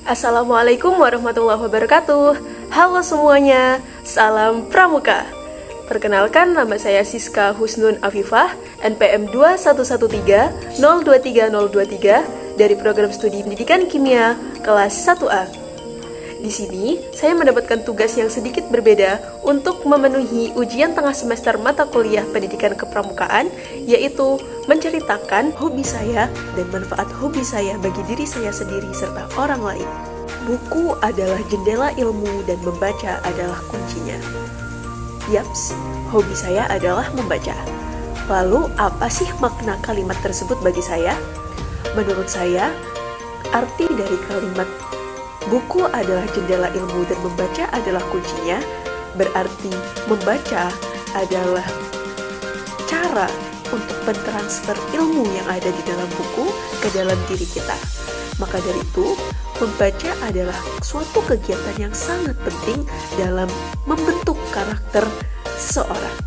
Assalamualaikum warahmatullahi wabarakatuh. Halo semuanya, salam pramuka. Perkenalkan, nama saya Siska Husnun Afifah, NPM 2113023 dari program studi pendidikan kimia kelas 1A. Di sini, saya mendapatkan tugas yang sedikit berbeda untuk memenuhi ujian tengah semester mata kuliah pendidikan kepramukaan, yaitu menceritakan hobi saya dan manfaat hobi saya bagi diri saya sendiri serta orang lain. Buku adalah jendela ilmu dan membaca adalah kuncinya. Yaps, hobi saya adalah membaca. Lalu, apa sih makna kalimat tersebut bagi saya? Menurut saya, arti dari kalimat buku adalah jendela ilmu dan membaca adalah kuncinya, berarti membaca adalah cara untuk mentransfer ilmu yang ada di dalam buku ke dalam diri kita. Maka dari itu, membaca adalah suatu kegiatan yang sangat penting dalam membentuk karakter seseorang.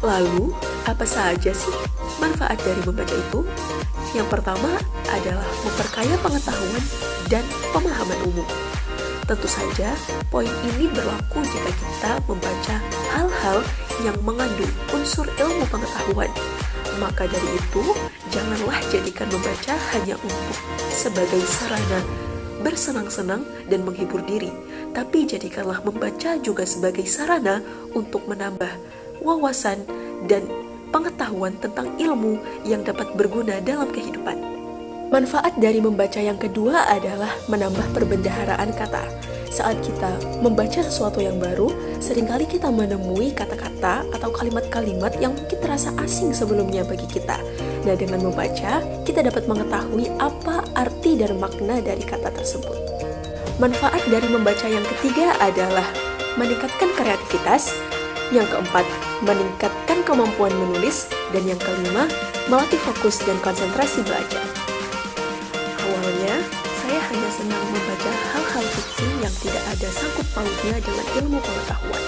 Lalu, apa saja sih manfaat dari membaca itu? Yang pertama adalah memperkaya pengetahuan dan pemahaman umum. Tentu saja, poin ini berlaku jika kita membaca hal-hal yang mengandung unsur ilmu pengetahuan. Maka dari itu, janganlah jadikan membaca hanya untuk sebagai sarana bersenang-senang dan menghibur diri, tapi jadikanlah membaca juga sebagai sarana untuk menambah wawasan dan pengetahuan tentang ilmu yang dapat berguna dalam kehidupan. Manfaat dari membaca yang kedua adalah menambah perbendaharaan kata. Saat kita membaca sesuatu yang baru, seringkali kita menemui kata-kata atau kalimat-kalimat yang mungkin terasa asing sebelumnya bagi kita. Nah, dengan membaca, kita dapat mengetahui apa arti dan makna dari kata tersebut. Manfaat dari membaca yang ketiga adalah meningkatkan kreativitas. Yang keempat, meningkatkan kemampuan menulis. Dan yang kelima, melatih fokus dan konsentrasi belajar. Awalnya, saya hanya senang membaca hal-hal fiksi yang tidak ada sangkut pautnya dengan ilmu pengetahuan.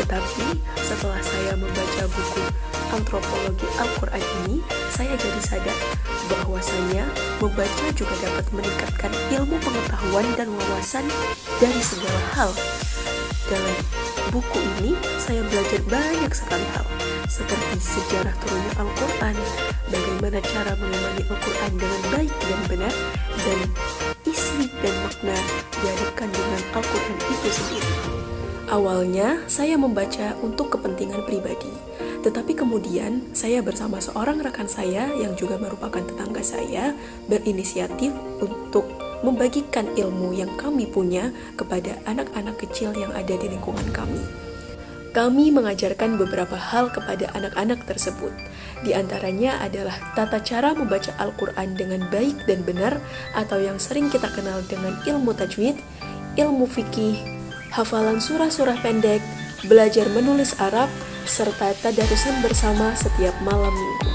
Tetapi, setelah saya membaca buku Antropologi Al-Quran ini, saya jadi sadar bahwasanya membaca juga dapat meningkatkan ilmu pengetahuan dan wawasan dari segala hal. Dalam buku ini, saya belajar banyak sekali hal, seperti sejarah turunnya Al-Quran, bagaimana cara mengimani Al-Quran dengan baik dan benar, dan isi dan makna dari kandungan Al-Quran itu sendiri. Awalnya, saya membaca untuk kepentingan pribadi, tetapi kemudian saya bersama seorang rekan saya yang juga merupakan tetangga saya berinisiatif untuk membagikan ilmu yang kami punya kepada anak-anak kecil yang ada di lingkungan kami. Kami mengajarkan beberapa hal kepada anak-anak tersebut. Di antaranya adalah tata cara membaca Al-Quran dengan baik dan benar, atau yang sering kita kenal dengan ilmu tajwid, ilmu fikih, hafalan surah-surah pendek, belajar menulis Arab, serta tadarusan bersama setiap malam minggu.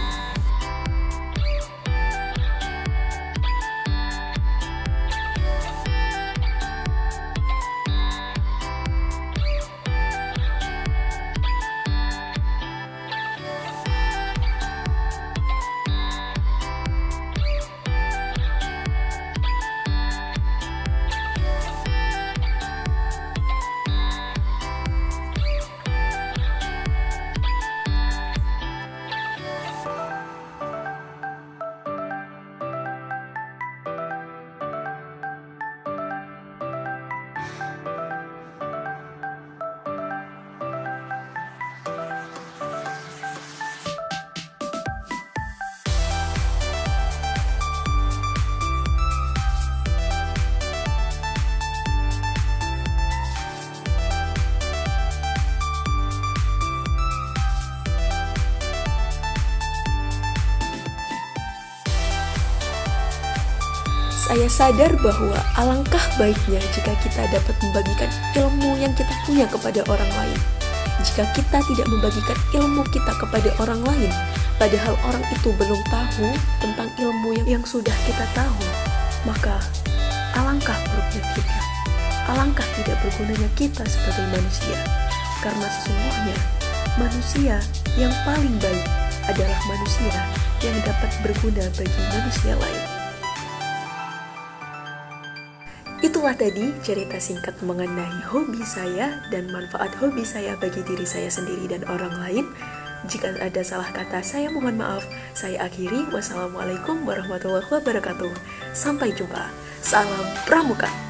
Saya sadar bahwa alangkah baiknya jika kita dapat membagikan ilmu yang kita punya kepada orang lain. Jika kita tidak membagikan ilmu kita kepada orang lain, padahal orang itu belum tahu tentang ilmu yang sudah kita tahu, maka alangkah buruknya kita, alangkah tidak bergunanya kita sebagai manusia. Karena sesungguhnya, manusia yang paling baik adalah manusia yang dapat berguna bagi manusia lain. Itulah tadi cerita singkat mengenai hobi saya dan manfaat hobi saya bagi diri saya sendiri dan orang lain. Jika ada salah kata, saya mohon maaf. Saya akhiri. Wassalamualaikum warahmatullahi wabarakatuh. Sampai jumpa. Salam Pramuka.